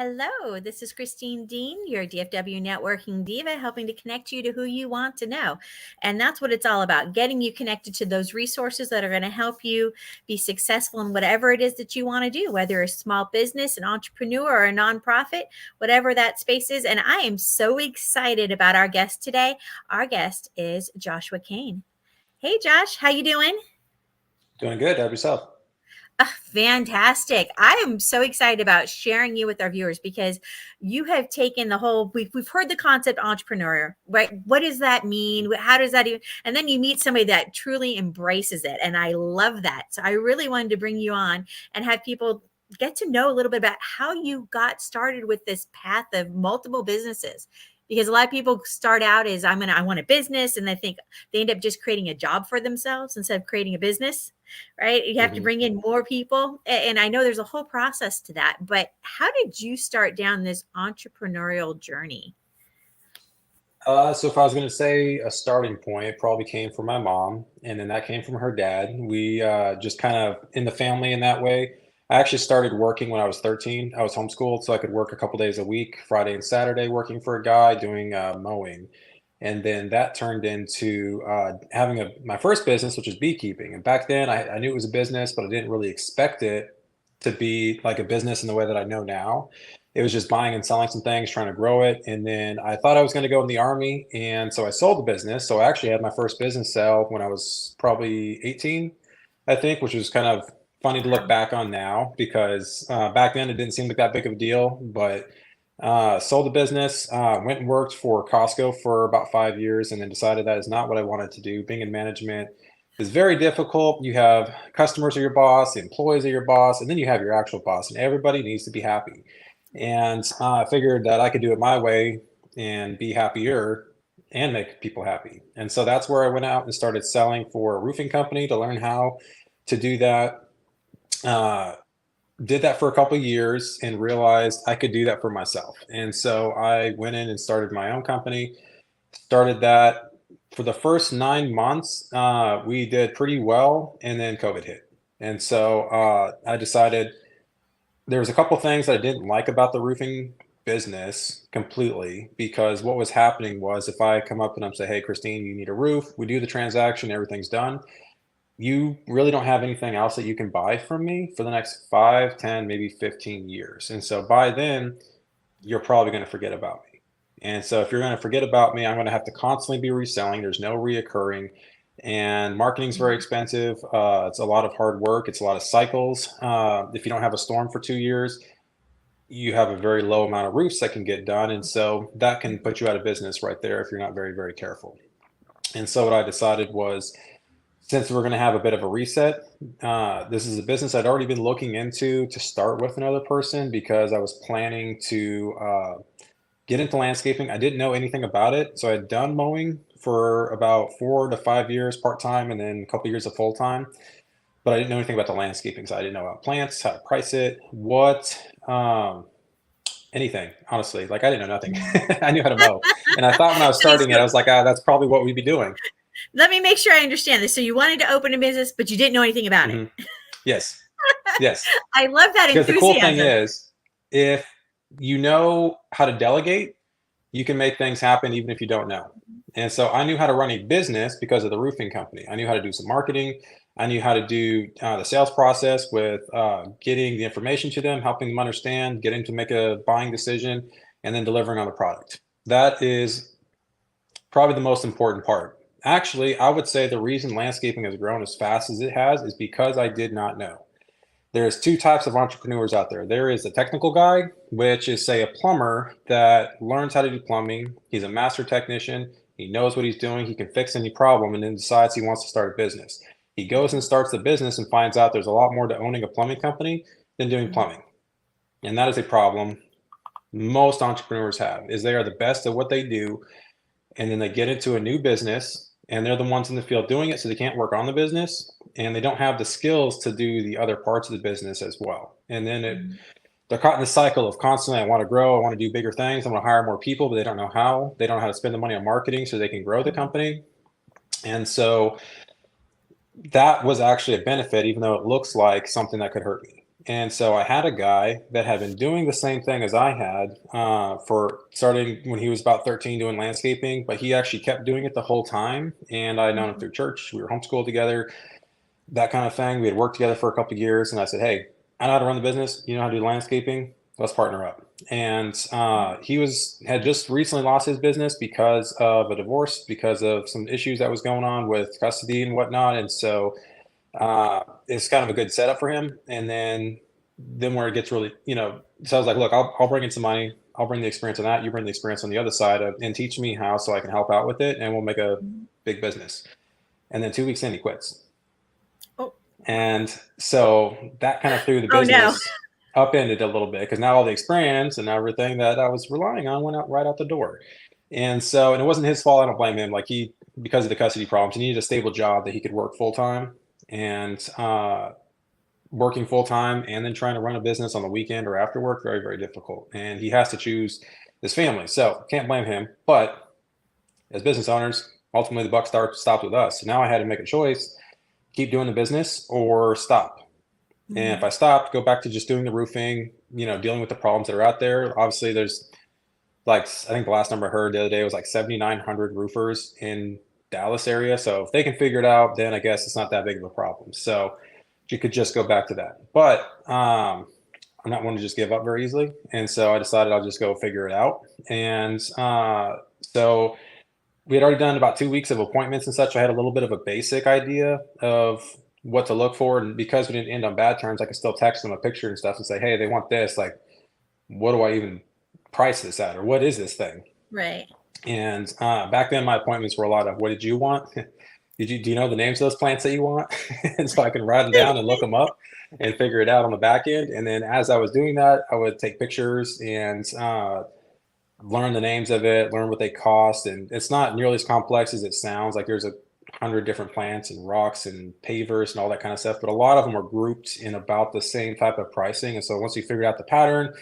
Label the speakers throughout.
Speaker 1: Hello, this is Christine Deane, your DFW Networking Diva, helping to connect you to who you want to know. And that's what it's all about, getting you connected to those resources that are going to help you be successful in whatever it is that you want to do, whether a small business, an entrepreneur, or a nonprofit, whatever that space is. And I am so excited about our guest today. Our guest is Joshua Koehn. Hey, Josh, how you doing?
Speaker 2: Doing good. How about yourself?
Speaker 1: Fantastic. I am so excited about sharing you with our viewers because you have taken the whole, we've heard the concept entrepreneur, right? What does that mean? How does that even, and then you meet somebody that truly embraces it. And I love that. So I really wanted to bring you on and have people get to know a little bit about how you got started with this path of multiple businesses. Because a lot of people start out as I want a business, and they end up just creating a job for themselves instead of creating a business, right? You have to
Speaker 2: hmm
Speaker 1: bring in more people. And I know there's a whole process to that, but how did you start down this entrepreneurial journey?
Speaker 2: so if I was going to say a starting point, it probably came from my mom, and then that came from her dad. We just kind of in the family in that way. I actually started working when I was 13. I was homeschooled, so I could work a couple days a week, Friday and Saturday, working for a guy doing mowing. And then that turned into having my first business, which was beekeeping. And back then, I knew it was a business, but I didn't really expect it to be like a business in the way that I know now. It was just buying and selling some things, trying to grow it. And then I thought I was going to go in the army. And so I sold the business. So I actually had my first business sale when I was probably 18, I think, which was kind of funny to look
Speaker 1: Wow.
Speaker 2: back on now because back then it didn't seem like that big of a deal. But sold the business, went and worked for Costco for about 5 years, and then decided that is not what I wanted to do. Being in management is very difficult. You have customers are your boss, the employees are your boss, and then you have your actual boss, and everybody needs to be happy. And I figured that I could do it my way and be happier and make people happy. And so that's where I went out and started selling for a roofing company to learn how to do that. Uh, did that for a couple of years and realized I could do that for myself. And so I went in and started my own company, started that for the first 9 months. We did pretty well, and then COVID hit. And so I decided there was a couple things that I didn't like about the roofing business completely because what was happening was if I come up and I'm say, hey, Christine, you need a roof, we do the transaction, everything's done. You really don't have anything else that you can buy from me for the next 5, 10, maybe 15 years. And so by then, you're probably going to forget about me. And so if you're going to forget about me, I'm going to have to constantly be reselling. There's no reoccurring. And marketing is very expensive. It's a lot of hard work. It's a lot of cycles. If you don't have a storm for 2 years, you have a very low amount of roofs that can get done. And so that can put you out of business right there if you're not very, very careful. And so what I decided was since we're going to have a bit of a reset, this is a business I'd already been looking into to start with another person because I was planning to get into landscaping. I didn't know anything about it. So I'd done mowing for about 4 to 5 years part-time and then a couple of years of full-time. But I didn't know anything about the landscaping. So I didn't know about plants, how to price it, anything, honestly. Like I didn't know nothing. I knew how to mow. And I thought when I was
Speaker 1: Okay,
Speaker 2: starting it, I was like, that's probably what we'd be doing.
Speaker 1: let me make sure I understand this. So you wanted to open a business, but you didn't know anything about it.
Speaker 2: hmm Yes. Yes.
Speaker 1: I love that
Speaker 2: Because the cool thing
Speaker 1: enthusiasm.
Speaker 2: is, if you know how to delegate, you can make things happen even if you don't know. And so I knew how to run a business because of the roofing company. I knew how to do some marketing. I knew how to do the sales process with getting the information to them, helping them understand, getting to make a buying decision, and then delivering on the product. That is probably the most important part. Actually, I would say the reason landscaping has grown as fast as it has is because I did not know. There's two types of entrepreneurs out there. There is a technical guy, which is, say, a plumber that learns how to do plumbing. He's a master technician. He knows what he's doing. He can fix any problem and then decides he wants to start a business. He goes and starts the business and finds out there's a lot more to owning a plumbing company than doing plumbing. And that is a problem most entrepreneurs have, is they are the best at what they do, and then they get into a new business and they're the ones in the field doing it, so they can't work on the business and they don't have the skills to do the other parts of the business as well. And then they're caught in the cycle of constantly, I want to grow, I want to do bigger things, I want to hire more people, but they don't know how. They don't know how to spend the money on marketing so they can grow the company. And so that was actually a benefit, even though it looks like something that could hurt me. And so I had a guy that had been doing the same thing as I had for starting when he was about 13 doing landscaping, but he actually kept doing it the whole time. And I had known him
Speaker 1: Mhm.
Speaker 2: through church. We were homeschooled together, that kind of thing. We had worked together for a couple of years. And I said, hey, I know how to run the business. You know how to do landscaping. Let's partner up. And he had just recently lost his business because of a divorce, because of some issues that was going on with custody and whatnot. And so it's kind of a good setup for him. And then where it gets really, so I was like, look, I'll bring in some money. I'll bring the experience on that. You bring the experience on the other side and teach me how so I can help out with it, and we'll make a big business. And then 2 weeks in, he quits.
Speaker 1: Oh,
Speaker 2: And so that kind of threw the
Speaker 1: oh no.
Speaker 2: business upended a little bit because now all the experience and everything that I was relying on went out right out the door. And it wasn't his fault. I don't blame him. Like because of the custody problems, he needed a stable job that he could work full time. And working full time and then trying to run a business on the weekend or after work, very, very difficult. And he has to choose his family. So can't blame him. But as business owners, ultimately the buck stopped with us. So now I had to make a choice, keep doing the business or stop. And if I stopped, go back to just doing the roofing, dealing with the problems that are out there. Obviously, there's like, I think the last number I heard the other day was like 7,900 roofers in Dallas area. So if they can figure it out, then I guess it's not that big of a problem. So you could just go back to that. But I'm not one to just give up very easily. And so I decided I'll just go figure it out. And so we had already done about 2 weeks of appointments and such. I had a little bit of a basic idea of what to look for. And because we didn't end on bad terms, I could still text them a picture and stuff and say, hey, they want this. Like, what do I even price this at? Or what is this thing?
Speaker 1: Right.
Speaker 2: And back then, my appointments were a lot of, what did you want? Do you know the names of those plants that you want? And so I can write them down and look them up and figure it out on the back end. And then as I was doing that, I would take pictures and learn the names of it, learn what they cost. And it's not nearly as complex as it sounds. Like there's 100 different plants and rocks and pavers and all that kind of stuff. But a lot of them are grouped in about the same type of pricing. And so once you figured out the pattern,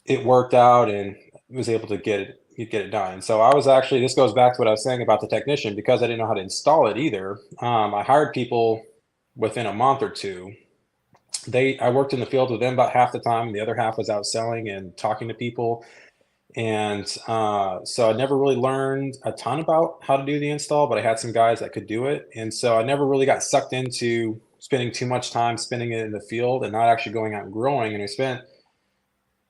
Speaker 2: it worked out and was able to get it done. And so this goes back to what I was saying about the technician, because I didn't know how to install it either. I hired people within a month or two. I worked in the field with them about half the time. And the other half was out selling and talking to people. And so I never really learned a ton about how to do the install, but I had some guys that could do it. And so I never really got sucked into spending too much time spending it in the field and not actually going out and growing. And we spent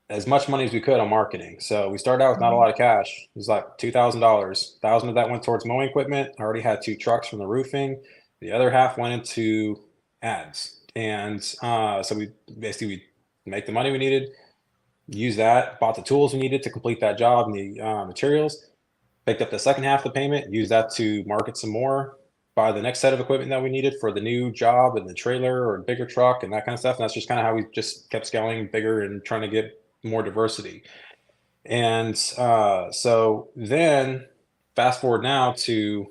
Speaker 2: as much money as we could on marketing. So we started out with not a lot of cash. It was like $2,000. 1,000 of that went towards mowing equipment. I already had 2 trucks from the roofing. The other half went into ads. And so we make the money we needed, use that, bought the tools we needed to complete that job and the materials, picked up the second half of the payment, used that to market some more, buy the next set of equipment that we needed for the new job and the trailer or bigger truck and that kind of stuff. And that's just kind of how we just kept scaling bigger and trying to get more diversity. And so then fast forward now to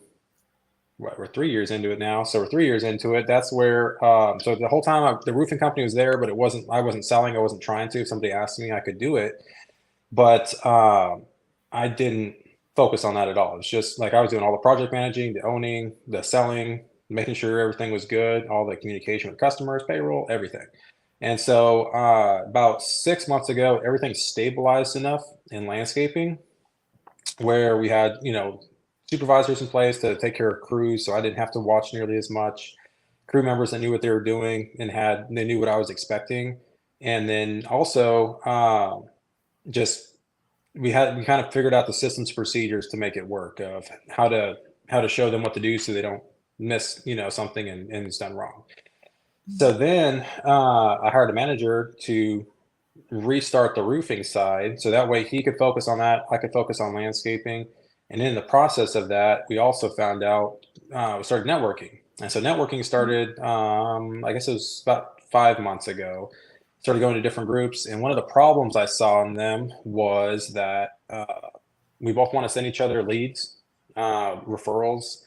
Speaker 2: we're 3 years into it now. So we're 3 years into it. That's where so the whole time the roofing company was there, but I wasn't selling. I wasn't trying to. If somebody asked me, I could do it, but I didn't focus on that at all. It's just like I was doing all the project managing, the owning, the selling, making sure everything was good, all the communication with customers, payroll, everything. And so about 6 months ago, everything stabilized enough in landscaping where we had, supervisors in place to take care of crews. So I didn't have to watch nearly as much. Crew members that knew what they were doing and they knew what I was expecting. And then also just we kind of figured out the systems procedures to make it work of how to show them what to do so they don't miss, something and it's done wrong. So then I hired a manager to restart the roofing side. So that way he could focus on that. I could focus on landscaping. And in the process of that, we also found out we started networking. And so networking started, I guess it was about 5 months ago. Started going to different groups. And one of the problems I saw in them was that we both want to send each other leads, referrals,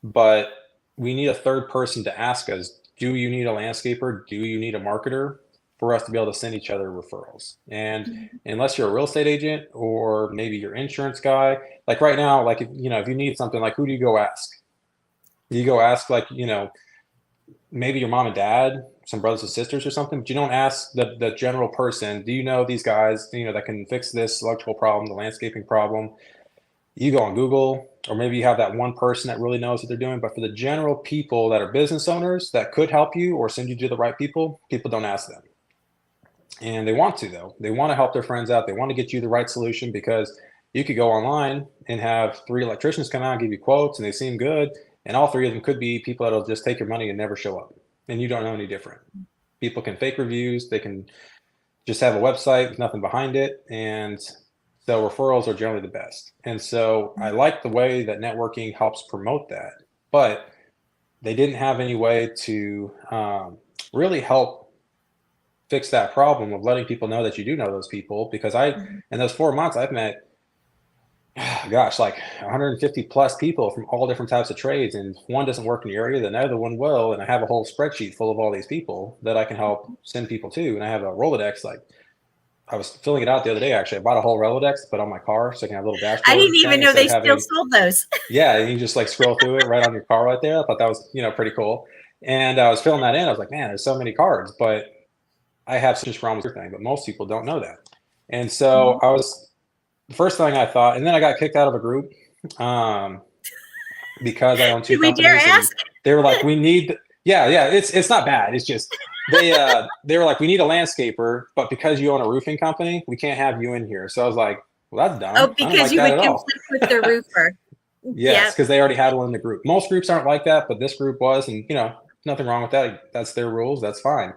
Speaker 2: but we need a third person to ask us, do you need a landscaper? Do you need a marketer for us to be able to send each other referrals? And unless you're a real estate agent or maybe your insurance guy, like right now, like, if you need something, like who do you go ask? Do you go ask like, maybe your mom and dad, some brothers and sisters or something, but you don't ask the general person, do you know these guys, that can fix this electrical problem, the landscaping problem? You go on Google, or maybe you have that one person that really knows what they're doing. But for the general people that are business owners that could help you or send you to the right people, people don't ask them. And they want to, though. They want to help their friends out. They want to get you the right solution, because you could go online and have 3 electricians come out and give you quotes and they seem good. And all 3 of them could be people that'll just take your money and never show up. And you don't know any different. People can fake reviews. They can just have a website with nothing behind it. And so referrals are generally the best. And so I like the way that networking helps promote that. But they didn't have any way to really help fix that problem of letting people know that you do know those people, because in those 4 months I've met gosh, like 150 plus people from all different types of trades, and if one doesn't work in the area, then the other one will, and I have a whole spreadsheet full of all these people that I can help send people to. And I have a Rolodex, like I was filling it out the other day. Actually, I bought a whole Rolodex to put on my car so I can have a little
Speaker 1: I
Speaker 2: dashboard
Speaker 1: didn't even
Speaker 2: thing
Speaker 1: know
Speaker 2: instead
Speaker 1: they
Speaker 2: of
Speaker 1: still
Speaker 2: having,
Speaker 1: sold those.
Speaker 2: yeah, and you just like scroll through it right on your car right there. I thought that was, pretty cool. And I was filling that in. I was like, man, there's so many cards, but I have such problems with everything, but most people don't know that. And so the first thing I thought, and then I got kicked out of a group um, because I own 2
Speaker 1: Did we dare
Speaker 2: companies, and
Speaker 1: ask?
Speaker 2: they were like, we need, yeah, it's not bad. It's just, they were like, we need a landscaper, but because you own a roofing company, we can't have you in here. So I was like, well, that's
Speaker 1: Oh,
Speaker 2: dumb. I don't
Speaker 1: because
Speaker 2: like
Speaker 1: you
Speaker 2: that
Speaker 1: would
Speaker 2: at all.
Speaker 1: conflict with the roofer.
Speaker 2: Yes,
Speaker 1: Yep.
Speaker 2: because they already had one in the group. Most groups aren't like that, but this group was, and nothing wrong with that. That's their rules. That's fine.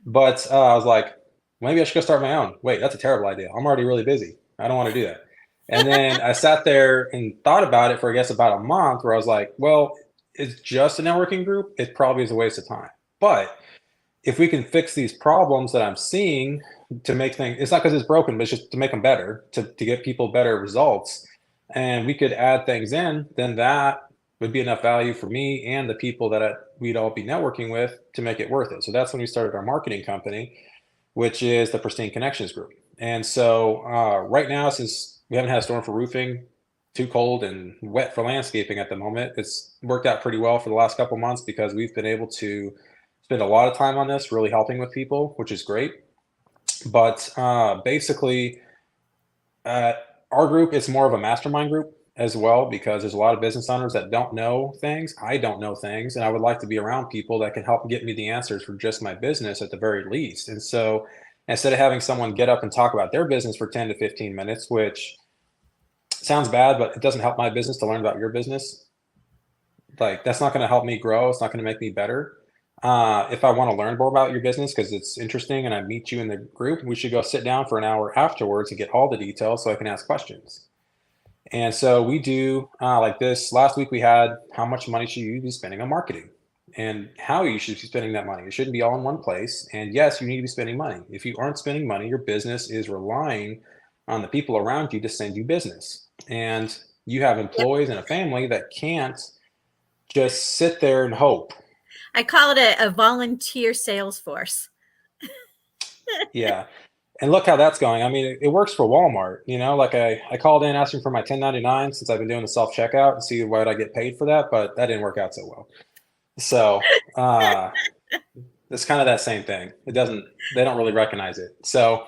Speaker 2: But I was like, maybe I should go start my own. Wait, that's a terrible idea. I'm already really busy. I don't want to do that. And then I sat there and thought about it for, I guess, about a month, where I was like, well, it's just a networking group. It probably is a waste of time. But if we can fix these problems that I'm seeing to make things, it's not because it's broken, but it's just to make them better, to get people better results, and we could add things in, then that would be enough value for me and the people that we'd all be networking with to make it worth it. So that's when we started our marketing company, which is the Pristine Connections group. And so right now, since we haven't had a storm for roofing, too cold and wet for landscaping at the moment, it's worked out pretty well for the last couple months, because we've been able to spend a lot of time on this, really helping with people, which is great. But basically, uh, our group is more of a mastermind group as well, because there's a lot of business owners that don't know things. I don't know things, and I would like to be around people that can help get me the answers for just my business at the very least. And so instead of having someone get up and talk about their business for 10 to 15 minutes, which sounds bad, but it doesn't help my business to learn about your business. Like, that's not going to help me grow. It's not going to make me better. If I want to learn more about your business because it's interesting and I meet you in the group, we should go sit down for an hour afterwards and get all the details so I can ask questions. And so we do like this. Last week we had, how much money should you be spending on marketing and how you should be spending that money. It shouldn't be all in one place. And yes, you need to be spending money. If you aren't spending money, your business is relying on the people around you to send you business. And you have employees and a family that can't just sit there and hope.
Speaker 1: I call it a volunteer sales force.
Speaker 2: Yeah. And look how that's going. I mean, it works for Walmart, like I called in asking for my 1099 since I've been doing the self checkout and see what I get paid for that, but that didn't work out so well. So it's kind of that same thing. They don't really recognize it. So,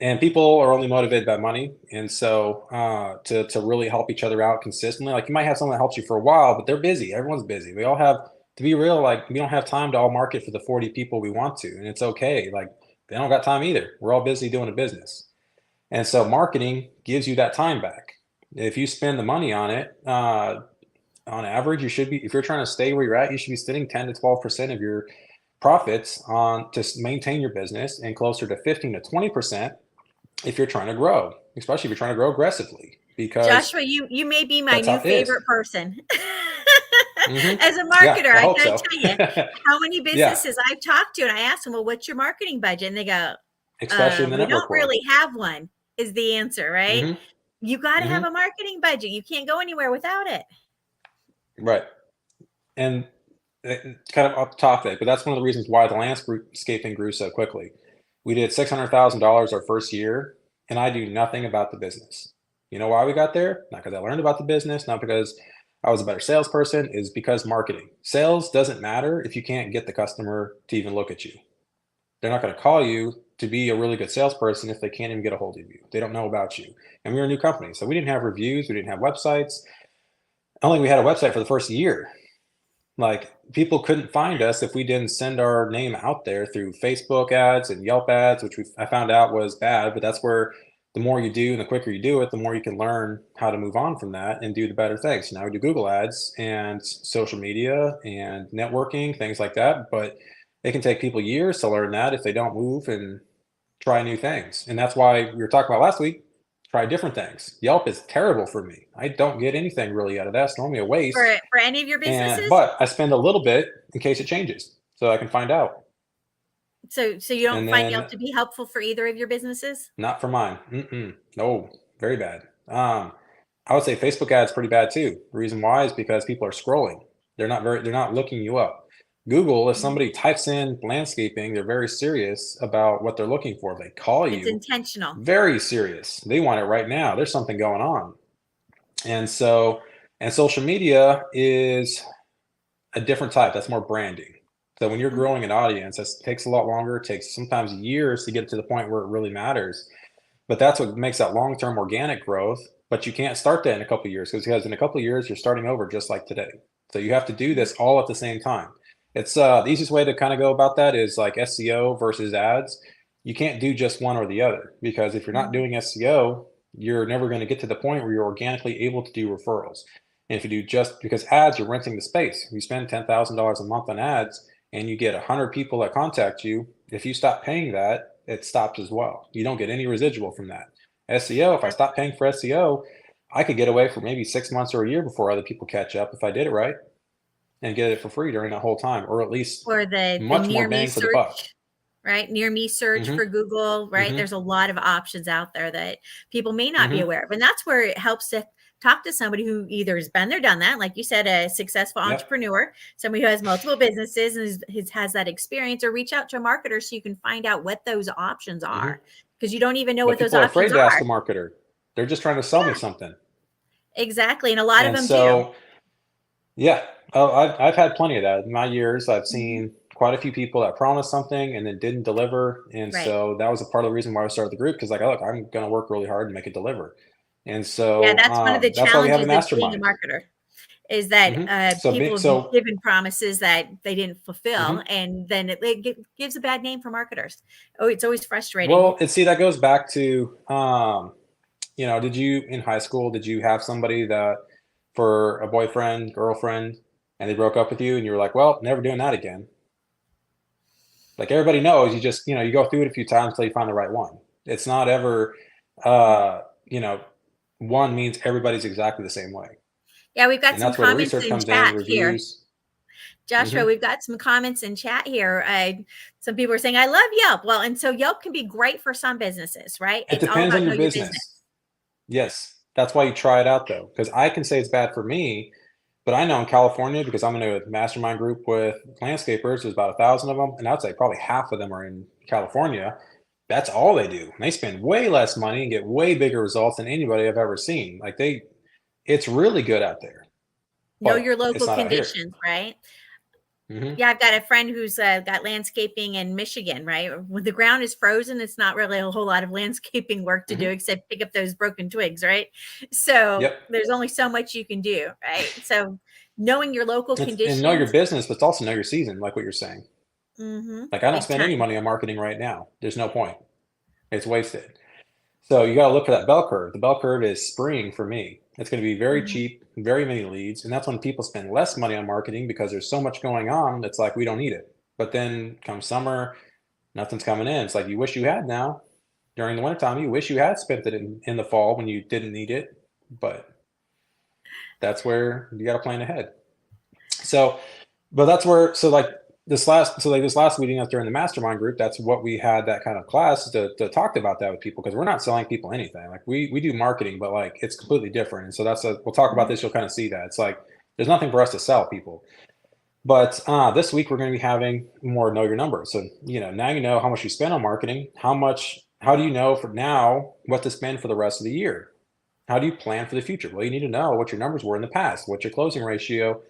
Speaker 2: and people are only motivated by money. And so to really help each other out consistently, like you might have someone that helps you for a while, but they're busy. Everyone's busy. We all have, to be real, like we don't have time to all market for the 40 people we want to. And it's okay. Like they don't got time either. We're all busy doing a business. And so marketing gives you that time back. If you spend the money on it, on average, you should be, if you're trying to stay where you're at, you should be spending 10 to 12% of your profits on to maintain your business, and closer to 15 to 20% if you're trying to grow, especially if you're trying to grow aggressively, because
Speaker 1: Joshua, you may be my
Speaker 2: that's how
Speaker 1: new
Speaker 2: it is.
Speaker 1: favorite person.
Speaker 2: Mm-hmm.
Speaker 1: As a
Speaker 2: Yeah,
Speaker 1: marketer,
Speaker 2: I
Speaker 1: I
Speaker 2: hope
Speaker 1: gotta
Speaker 2: so.
Speaker 1: tell you how many
Speaker 2: Yeah,
Speaker 1: businesses I've talked to, and I ask them, well, what's your marketing budget? And they go,
Speaker 2: especially in the
Speaker 1: we don't
Speaker 2: network world.
Speaker 1: really have one, is the answer, right?
Speaker 2: Mm-hmm.
Speaker 1: You got to have
Speaker 2: Mm-hmm.
Speaker 1: a marketing budget. You can't go anywhere without it.
Speaker 2: Right. And kind of off topic, but that's one of the reasons why the landscaping grew so quickly. We did $600,000 our first year, and I do nothing about the business. You know why we got there? Not because I learned about the business, not because I was a better salesperson is because marketing. Sales doesn't matter if you can't get the customer to even look at you. They're not going to call you to be a really good salesperson if they can't even get a hold of you. They don't know about you. And we were a new company, so we didn't have reviews. We didn't have websites. Only we had a website for the first year. Like, people couldn't find us if we didn't send our name out there through Facebook ads and Yelp ads, which I found out was bad, but that's where the more you do and the quicker you do it, the more you can learn how to move on from that and do the better things. So now we do Google ads and social media and networking, things like that. But it can take people years to learn that if they don't move and try new things. And that's why we were talking about last week, try different things. Yelp is terrible for me. I don't get anything really out of that. It's normally a waste.
Speaker 1: For any of your businesses?
Speaker 2: But I spend a little bit in case it changes so I can find out.
Speaker 1: So you don't
Speaker 2: And
Speaker 1: find Yelp
Speaker 2: then
Speaker 1: to be helpful for either of your businesses?
Speaker 2: not for mine. No, very bad. I would say Facebook ads pretty bad too. The reason why is because people are scrolling. They're not looking you up. Google, if somebody types in landscaping, they're very serious about what they're looking for. If they call
Speaker 1: It's
Speaker 2: you,
Speaker 1: intentional.
Speaker 2: very serious. They want it right now. There's something going on. And social media is a different type. That's more branding. So when you're growing an audience, that takes a lot longer. It takes sometimes years to get to the point where it really matters. But that's what makes that long-term organic growth. But you can't start that in a couple of years because in a couple of years, you're starting over just like today. So you have to do this all at the same time. It's the easiest way to kind of go about that is like SEO versus ads. You can't do just one or the other because if you're not doing SEO, you're never going to get to the point where you're organically able to do referrals. And if you do just because ads, you're renting the space. You spend $10,000 a month on ads and you get 100 people that contact you. If you stop paying that, it stops as well. You don't get any residual from that. SEO, if I stop paying for SEO, I could get away for maybe 6 months or a year before other people catch up if I did it right and get it for free during that whole time, or at least
Speaker 1: Or the
Speaker 2: much
Speaker 1: near
Speaker 2: more
Speaker 1: me
Speaker 2: bang for the buck.
Speaker 1: search, right? Near me search
Speaker 2: Mm-hmm.
Speaker 1: for Google, right?
Speaker 2: Mm-hmm.
Speaker 1: There's a lot of options out there that people may not be
Speaker 2: Mm-hmm.
Speaker 1: aware of. And that's where it helps to talk to somebody who either has been there, done that, like you said, a successful
Speaker 2: Yep.
Speaker 1: entrepreneur, somebody who has multiple businesses and has that experience, or reach out to a marketer so you can find out what those options are. Because you don't even know
Speaker 2: But
Speaker 1: what those
Speaker 2: people are afraid
Speaker 1: options
Speaker 2: to ask
Speaker 1: are.
Speaker 2: a marketer. They're just trying to sell me something.
Speaker 1: Exactly. And a lot of
Speaker 2: And
Speaker 1: them do.
Speaker 2: so, yeah, I've had plenty of that in my years. I've seen quite a few people that promised something and then didn't deliver. And
Speaker 1: Right.
Speaker 2: so that was a part of the reason why I started the group because, like, look, I'm going to work really hard to make it deliver. And
Speaker 1: Yeah,
Speaker 2: so
Speaker 1: that's one of the
Speaker 2: that's why we have a
Speaker 1: challenges of being a
Speaker 2: mastermind.
Speaker 1: marketer is that people will be
Speaker 2: So,
Speaker 1: given promises that they didn't fulfill,
Speaker 2: mhm.
Speaker 1: and then it gives a bad name for marketers. Oh, it's always frustrating.
Speaker 2: Well, and see, that goes back to, did you in high school, did you have somebody that for a boyfriend, girlfriend, and they broke up with you and you were like, well, never doing that again? Like everybody knows, you just, you go through it a few times until you find the right one. It's not ever, uh, you know, one means everybody's exactly the same way.
Speaker 1: Yeah, we've got
Speaker 2: And
Speaker 1: some
Speaker 2: that's where the
Speaker 1: comments
Speaker 2: research
Speaker 1: in
Speaker 2: comes in,
Speaker 1: chat here.
Speaker 2: reviews.
Speaker 1: Joshua,
Speaker 2: Hmm.
Speaker 1: we've got some comments in chat here. Some people are saying, I love Yelp. Well, and so Yelp can be great for some businesses, right?
Speaker 2: It
Speaker 1: It's all
Speaker 2: depends on
Speaker 1: about know
Speaker 2: your
Speaker 1: your business.
Speaker 2: business. Yes. That's why you try it out though. Because I can say it's bad for me, but I know in California, because I'm in a mastermind group with landscapers, there's about 1,000 of them. And I'd say probably half of them are in California. That's all they do. And they spend way less money and get way bigger results than anybody I've ever seen. Like it's really good out there,
Speaker 1: Know
Speaker 2: but
Speaker 1: your
Speaker 2: it's
Speaker 1: local
Speaker 2: not out here.
Speaker 1: conditions, right?
Speaker 2: Hmm.
Speaker 1: Yeah, I've got a friend who's got landscaping in Michigan, right? When the ground is frozen, it's not really a whole lot of landscaping work to do
Speaker 2: Hmm.
Speaker 1: except pick up those broken twigs, right? So
Speaker 2: Yep.
Speaker 1: there's only so much you can do, right? So knowing your local
Speaker 2: And know your
Speaker 1: conditions,
Speaker 2: business, but also know your season, like what you're saying. Like I don't
Speaker 1: big
Speaker 2: spend any
Speaker 1: time.
Speaker 2: money on marketing right now. There's no point. It's wasted. So you got to look for that bell curve. The bell curve is spring for me. It's going to be very
Speaker 1: Mhm.
Speaker 2: cheap, very many leads. And that's when people spend less money on marketing because there's so much going on. That's like, we don't need it. But then come summer, nothing's coming in. It's like you wish you had now. During the wintertime, you wish you had spent it in the fall when you didn't need it. But that's where you got to plan ahead. So, but that's where, this last meeting up during the mastermind group, that's what we had that kind of class to talk about that with people because we're not selling people anything. Like we do marketing, but like it's completely different. And so we'll talk about this. You'll kind of see that it's like there's nothing for us to sell people. But this week we're going to be having more know your numbers. So now you know how much you spend on marketing. How do you know for now what to spend for the rest of the year? how do you plan for the future? Well, you need to know what your numbers were in the past. What's your closing ratio?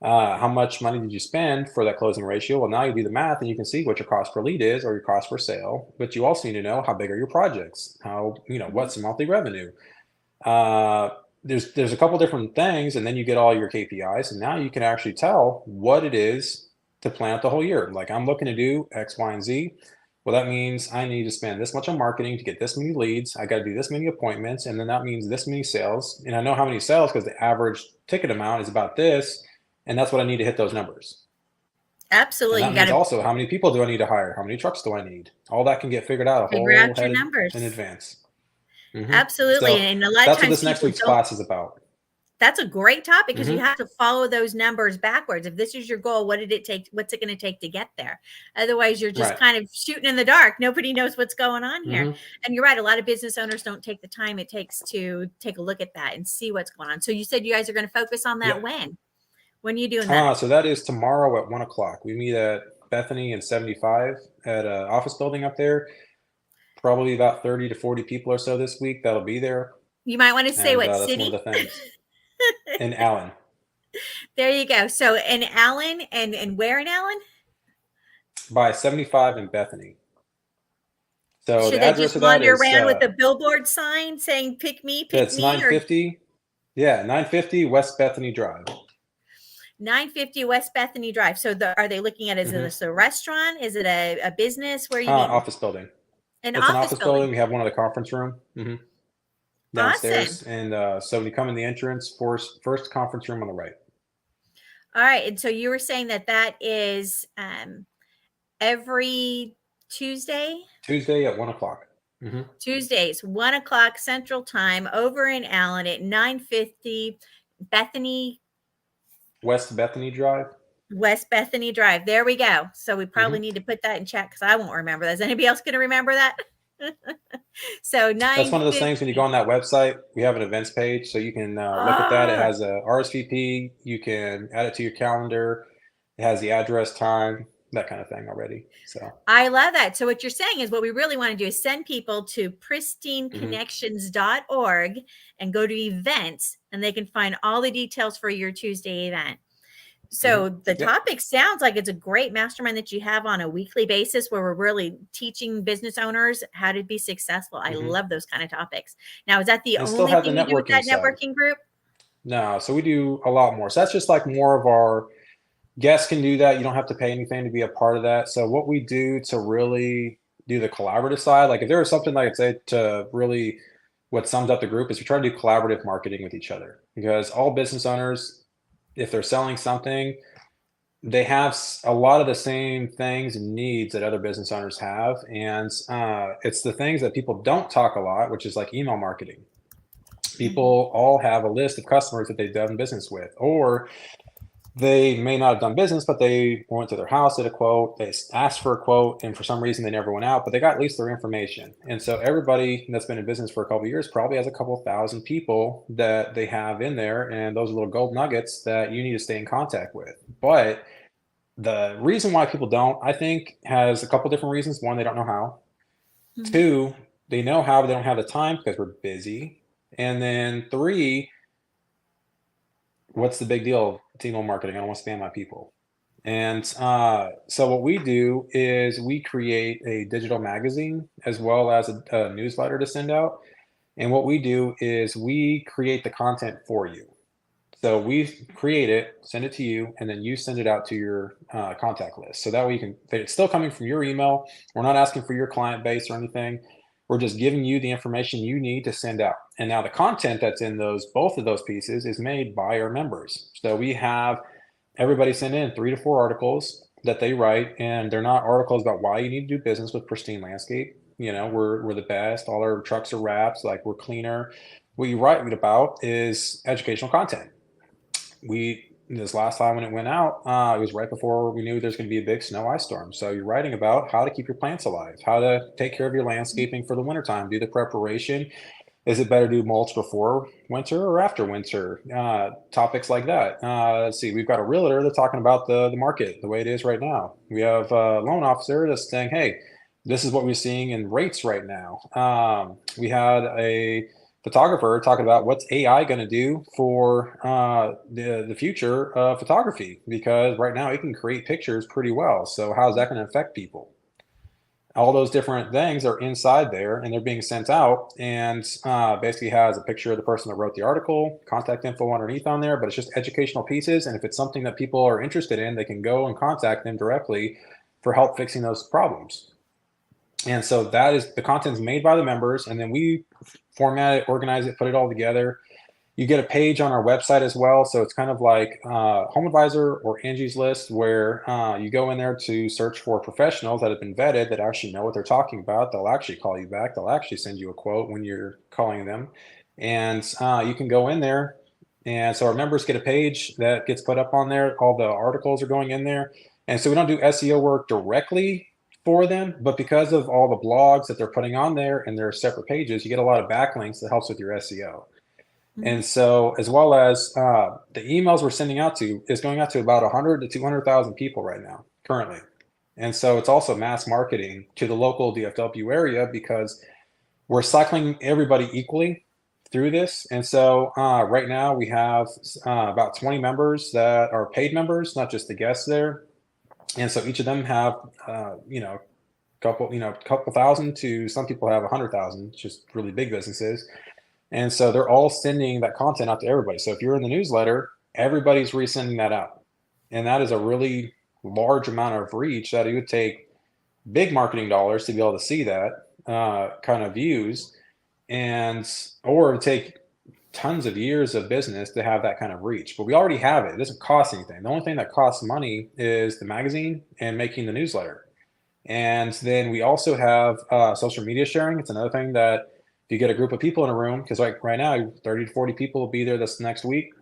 Speaker 2: How much money did you spend for that closing ratio? Well, now you do the math and you can see what your cost per lead is or your cost per sale. But you also need to know how big are your projects? How,
Speaker 1: Mhm.
Speaker 2: what's the monthly revenue? Uh, there's a couple different things, and then you get all your KPIs, and now you can actually tell what it is to plan out the whole year. Like, I'm looking to do X, Y, and Z. Well, that means I need to spend this much on marketing to get this many leads. I got to do this many appointments, and then that means this many sales. And I know how many sales because the average ticket amount is about this, and that's what I need to hit those numbers. And
Speaker 1: Absolutely.
Speaker 2: that
Speaker 1: You got
Speaker 2: means
Speaker 1: to
Speaker 2: also how many people do I need to hire? How many trucks do I need? All that can get figured out a
Speaker 1: figure
Speaker 2: whole
Speaker 1: out your
Speaker 2: head in
Speaker 1: numbers.
Speaker 2: advance.
Speaker 1: Absolutely.
Speaker 2: So
Speaker 1: And a lot of
Speaker 2: that's what
Speaker 1: times
Speaker 2: this next
Speaker 1: people
Speaker 2: week's
Speaker 1: don't.
Speaker 2: class is about.
Speaker 1: That's a great topic because you
Speaker 2: hmm
Speaker 1: have to follow those numbers backwards. If this is your goal, what did it take? What's it going to take to get there? Otherwise, you're just
Speaker 2: Right.
Speaker 1: kind of shooting in the dark. Nobody knows what's going on here.
Speaker 2: hmm
Speaker 1: And you're right. A lot of business owners don't take the time it takes to take a look at that and see what's going on. So you said you guys are going to focus on that
Speaker 2: Yep.
Speaker 1: when? When are you doing that?
Speaker 2: So that is tomorrow at 1 o'clock. We meet at Bethany and 75 at an office building up there. Probably about 30 to 40 people or so this week that'll be there.
Speaker 1: You might want to say
Speaker 2: And
Speaker 1: what
Speaker 2: that's one
Speaker 1: city.
Speaker 2: of the things. In Allen,
Speaker 1: There you go. So in Allen and where in Allen?
Speaker 2: by 75 in Bethany. So the
Speaker 1: Should they
Speaker 2: address
Speaker 1: just
Speaker 2: of that
Speaker 1: wander
Speaker 2: is
Speaker 1: around with a billboard sign saying pick
Speaker 2: it's
Speaker 1: me, or
Speaker 2: 950. Yeah, 950 West Bethany Drive.
Speaker 1: 950 West Bethany Drive. So are they looking at, is
Speaker 2: hmm
Speaker 1: this a restaurant? Is it a business? Where are you meeting?
Speaker 2: Office building.
Speaker 1: An
Speaker 2: It's an
Speaker 1: office
Speaker 2: office
Speaker 1: building.
Speaker 2: building. We have one in the conference room.
Speaker 1: Awesome.
Speaker 2: Downstairs. And so when you come in the entrance, first conference room on the right.
Speaker 1: All right. And so you were saying that that is every Tuesday?
Speaker 2: Tuesday at 1 o'clock.
Speaker 1: Tuesdays, 1 o'clock Central Time over in Allen at 950 Bethany
Speaker 2: West Bethany Drive.
Speaker 1: West Bethany Drive. There we go. So we probably
Speaker 2: hmm
Speaker 1: need to put that in chat because I won't remember that. Is anybody else going to remember that? So
Speaker 2: That's one of those things when you go
Speaker 1: 950.
Speaker 2: on that website, we have an events page, so you can look at that. It
Speaker 1: Ah,
Speaker 2: has a RSVP. You can add it to your calendar. It has the address, time, that kind of thing already. So,
Speaker 1: I love that. So what you're saying is what we really want to do is send people to
Speaker 2: hmm
Speaker 1: pristineconnections.org and go to events, and they can find all the details for your Tuesday event.
Speaker 2: hmm
Speaker 1: So the
Speaker 2: yep.
Speaker 1: topic sounds like it's a great mastermind that you have on a weekly basis where we're really teaching business owners how to be successful. I
Speaker 2: hmm
Speaker 1: love those kind of topics. Now, is that the
Speaker 2: And still
Speaker 1: only
Speaker 2: have the
Speaker 1: thing you do with
Speaker 2: networking
Speaker 1: that
Speaker 2: side.
Speaker 1: networking group?
Speaker 2: No, so we do a lot more. So that's just like more of our guests can do that. You don't have to pay anything to be a part of that. So what we do to really do the collaborative side, like if there was something like I'd say to really what sums up the group is we try to do collaborative marketing with each other because all business owners, if they're selling something, they have a lot of the same things and needs that other business owners have. And it's the things that people don't talk a lot, which is like email marketing.
Speaker 1: Mhm.
Speaker 2: People all have a list of customers that they've done business with, or they may not have done business, but they went to their house, did a quote, they asked for a quote, and for some reason they never went out, but they got at least their information. And so everybody that's been in business for a couple of years probably has a couple thousand people that they have in there, and those are little gold nuggets that you need to stay in contact with. But the reason why people don't, I think, has a couple different reasons. One, they don't know how.
Speaker 1: Mhm.
Speaker 2: Two, they know how, but they don't have the time because we're busy. And then three, what's the big deal of email marketing? I don't want to spam my people. And so what we do is we create a digital magazine as well as a newsletter to send out. And what we do is we create the content for you. So we create it, send it to you, and then you send it out to your contact list. So that way you can, it's still coming from your email. We're not asking for your client base or anything. We're just giving you the information you need to send out. And now the content that's in both of those pieces is made by our members. So we have everybody send in 3 to 4 articles that they write, and they're not articles about why you need to do business with Pristine Landscape. We're the best. All our trucks are wraps, like we're cleaner. What you write about is educational content. This last time when it went out, it was right before we knew there's going to be a big snow ice storm. So you're writing about how to keep your plants alive, how to take care of your landscaping for the wintertime, do the preparation. Is it better to do mulch before winter or after winter? Topics like that. Let's see. We've got a realtor that's talking about the market the way it is right now. We have a loan officer that's saying, "Hey, this is what we're seeing in rates right now." We had a photographer talking about what's AI going to do for the future of photography, because right now it can create pictures pretty well. So how's that going to affect people? All those different things are inside there, and they're being sent out, and basically has a picture of the person that wrote the article, contact info underneath on there, but it's just educational pieces. And if it's something that people are interested in, they can go and contact them directly for help fixing those problems. And so that is, the content's made by the members, and then we format it, organize it, put it all together. You get a page on our website as well. So it's kind of like Home Advisor or Angie's List, where you go in there to search for professionals that have been vetted, that actually know what they're talking about. They'll actually call you back. They'll actually send you a quote when you're calling them. And you can go in there. And so our members get a page that gets put up on there. All the articles are going in there. And so we don't do SEO work directly for them, but because of all the blogs that they're putting on there and their separate pages, you get a lot of backlinks that helps with your SEO. And so, as well as the emails we're sending out to is going out to about 100 to 200,000 people right now, currently. And so it's also mass marketing to the local DFW area, because we're cycling everybody equally through this. And so right now we have about 20 members that are paid members, not just the guests there. And so each of them have, couple thousand to, some people have 100,000, just really big businesses. And so they're all sending that content out to everybody. So if you're in the newsletter, everybody's resending that out. And that is a really large amount of reach that it would take big marketing dollars to be able to see that kind of views, and or it would take tons of years of business to have that kind of reach. But we already have it. It doesn't cost anything. The only thing that costs money is the magazine and making the newsletter. And then we also have social media sharing. It's another thing that, you get a group of people in a room, because like right now 30 to 40 people will be there this next week.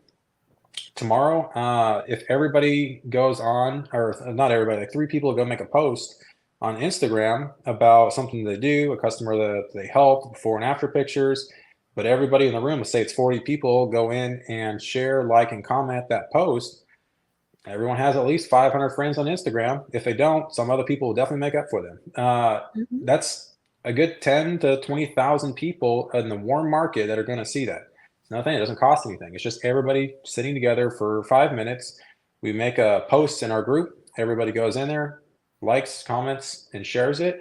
Speaker 2: Tomorrow, if everybody goes on, or not everybody, like 3 people go make a post on Instagram about something they do, a customer that they help, before and after pictures, but everybody in the room, let's say it's 40 people, go in and share, like, and comment that post. Everyone has at least 500 friends on Instagram. If they don't, some other people will definitely make up for them. That's a good 10 to 20,000 people in the warm market that are going to see that. It's nothing. It doesn't cost anything. It's just everybody sitting together for 5 minutes. We make a post in our group. Everybody goes in there, likes, comments, and shares it.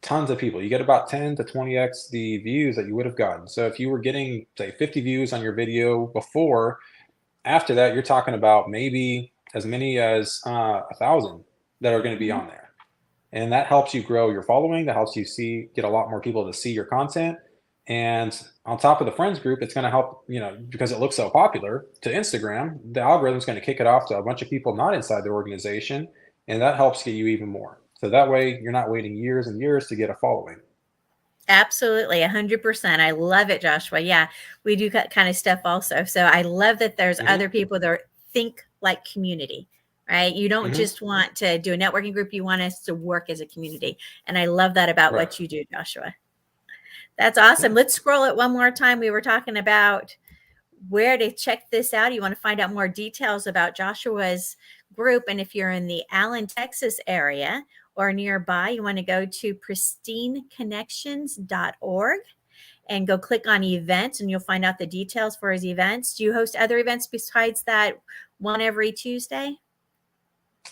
Speaker 2: Tons of people. You get about 10 to 20x the views that you would have gotten. So if you were getting, say, 50 views on your video before, after that, you're talking about maybe as many as 1,000 that are going to be on there. And that helps you grow your following. That helps you get a lot more people to see your content. And on top of the friends group, it's going to help, because it looks so popular to Instagram, the algorithm is going to kick it off to a bunch of people not inside the organization. And that helps get you even more. So that way you're not waiting years and years to get a following.
Speaker 1: Absolutely. 100%. I love it, Joshua. Yeah, we do that kind of stuff also. So I love that there's other people that think like community. Right? You don't just want to do a networking group. You want us to work as a community. And I love that about what you do, Joshua. That's awesome. Let's scroll it one more time. We were talking about where to check this out. You want to find out more details about Joshua's group. And if you're in the Allen, Texas area or nearby, you want to go to pristineconnections.org and go click on events, and you'll find out the details for his events. Do you host other events besides that one every Tuesday?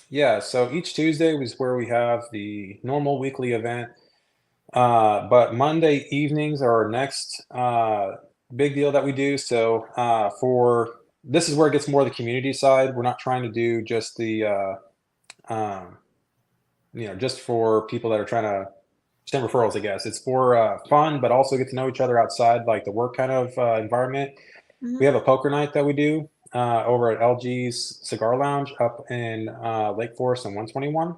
Speaker 2: Yeah, so each Tuesday is where we have the normal weekly event. But Monday evenings are our next big deal that we do. So this is where it gets more the community side. We're not trying to do just the, just for people that are trying to send referrals, I guess. It's for fun, but also get to know each other outside, like the work kind of environment. We have a poker night that we do over at LG's Cigar Lounge up in Lake Forest and 121.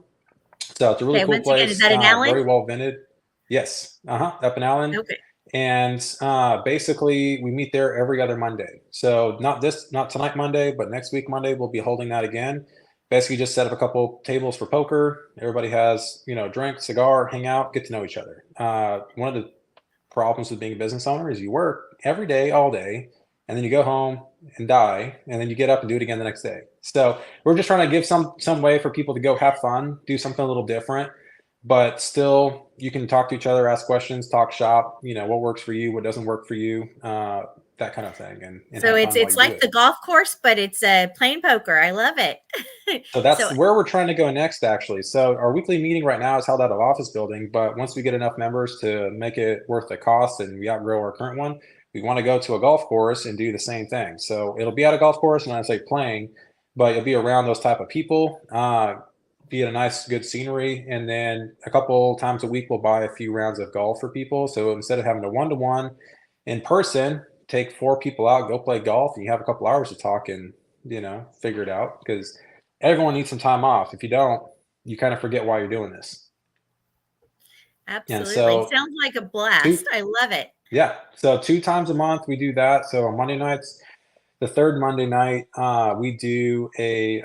Speaker 2: So it's a really cool place.
Speaker 1: Again, is that in Allen?
Speaker 2: Very well vented. Yes. Up in Allen.
Speaker 1: Okay.
Speaker 2: And basically we meet there every other Monday. So not tonight Monday, but next week Monday we'll be holding that again. Basically just set up a couple tables for poker. Everybody has, drink, cigar, hang out, get to know each other. One of the problems with being a business owner is you work every day, all day, and then you go home and die, and then you get up and do it again the next day. So we're just trying to give some way for people to go have fun, do something a little different. but still you can talk to each other, ask questions, talk shop, what works for you, what doesn't work for you, that kind of thing, and
Speaker 1: So
Speaker 2: have
Speaker 1: it's
Speaker 2: fun while
Speaker 1: it's
Speaker 2: you do
Speaker 1: like
Speaker 2: it.
Speaker 1: the golf course, but it's playing poker. I love it.
Speaker 2: So that's
Speaker 1: So
Speaker 2: where we're trying to go next, actually. So our weekly meeting right now is held out of office building, but once we get enough members to make it worth the cost and we outgrow our current one, we want to go to a golf course and do the same thing. So it'll be at a golf course, and I say playing, but you'll be around those type of people, be at a nice, good scenery, and then a couple times a week we'll buy a few rounds of golf for people. So instead of having a one-to-one in person, take 4 people out, go play golf, and you have a couple hours to talk and figure it out because everyone needs some time off. If you don't, you kind of forget why you're doing this. And
Speaker 1: absolutely.
Speaker 2: so
Speaker 1: Sounds like a blast.
Speaker 2: two,
Speaker 1: I love it.
Speaker 2: yeah. So 2 times a month we do that. So on Monday nights, the third Monday night, we do a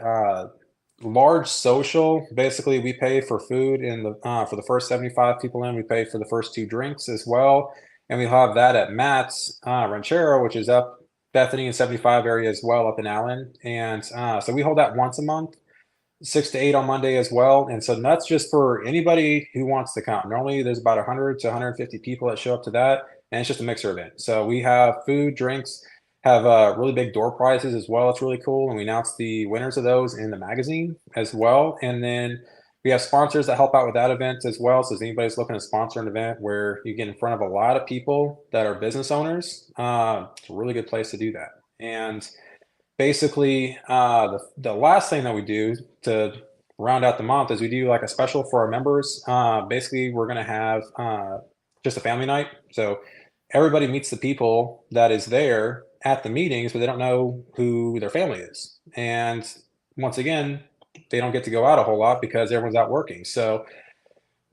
Speaker 2: large social. Basically, we pay for food in the for the first 75 people in. We pay for the first 2 drinks as well, and we have that at Matt's Ranchero, which is up Bethany and 75 area as well, up in Allen. And so we hold that once a month. 6 to 8 on Monday as well. And so that's just for anybody who wants to come. Normally there's about 100 to 150 people that show up to that. And it's just a mixer event. So we have food, drinks, have really big door prizes as well. It's really cool. And we announce the winners of those in the magazine as well. And then we have sponsors that help out with that event as well. So if anybody's looking to sponsor an event where you get in front of a lot of people that are business owners, it's a really good place to do that. And basically, the last thing that we do to round out the month is we do like a special for our members. Basically, we're going to have just a family night. So everybody meets the people that is there at the meetings, but they don't know who their family is. And once again, they don't get to go out a whole lot because everyone's out working. So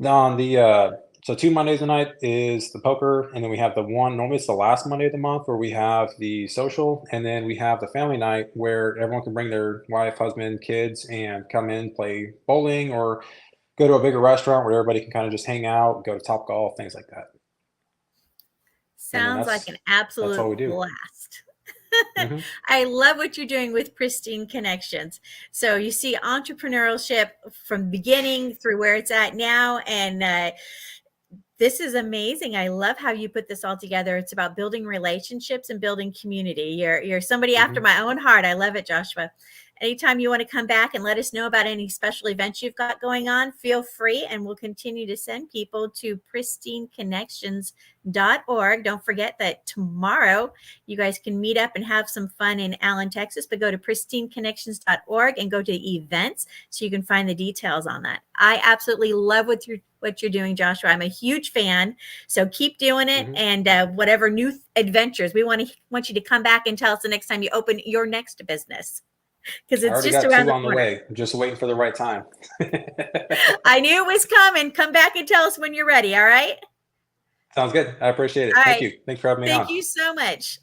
Speaker 2: on the so 2 Mondays a night is the poker, and then we have the one, normally it's the last Monday of the month where we have the social, and then we have the family night where everyone can bring their wife, husband, kids, and come in, play bowling, or go to a bigger restaurant where everybody can kind of just hang out, go to Top Golf, things like that. And then
Speaker 1: Sounds like an
Speaker 2: that's all
Speaker 1: absolute
Speaker 2: we do.
Speaker 1: blast.
Speaker 2: Hmm.
Speaker 1: I love what you're doing with Pristine Connections. So you see entrepreneurship from beginning through where it's at now, and this is amazing. I love how you put this all together. It's about building relationships and building community. You're somebody after
Speaker 2: Hmm.
Speaker 1: my own heart. I love it, Joshua. Anytime you want to come back and let us know about any special events you've got going on, feel free, and we'll continue to send people to pristineconnections.org. Don't forget that tomorrow you guys can meet up and have some fun in Allen, Texas, but go to pristineconnections.org and go to events so you can find the details on that. I absolutely love what you're doing, Joshua. I'm a huge fan. So keep doing it,
Speaker 2: Hmm.
Speaker 1: and whatever new adventures we want you to come back and tell us the next time you open your next business, because
Speaker 2: I
Speaker 1: it's
Speaker 2: already
Speaker 1: just
Speaker 2: got
Speaker 1: around
Speaker 2: 2
Speaker 1: the
Speaker 2: on the
Speaker 1: corner.
Speaker 2: way. I'm just waiting for the right time.
Speaker 1: I knew it was coming. Come back and tell us when you're ready. All right.
Speaker 2: Sounds good. I appreciate it.
Speaker 1: All
Speaker 2: Thank
Speaker 1: right.
Speaker 2: you. Thanks for having me
Speaker 1: Thank
Speaker 2: on.
Speaker 1: you so much.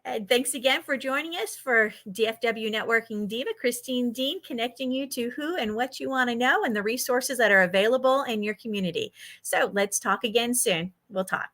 Speaker 1: And thanks again for joining us for DFW Networking Diva, Christine Deane, connecting you to who and what you want to know and the resources that are available in your community. So let's talk again soon. We'll talk.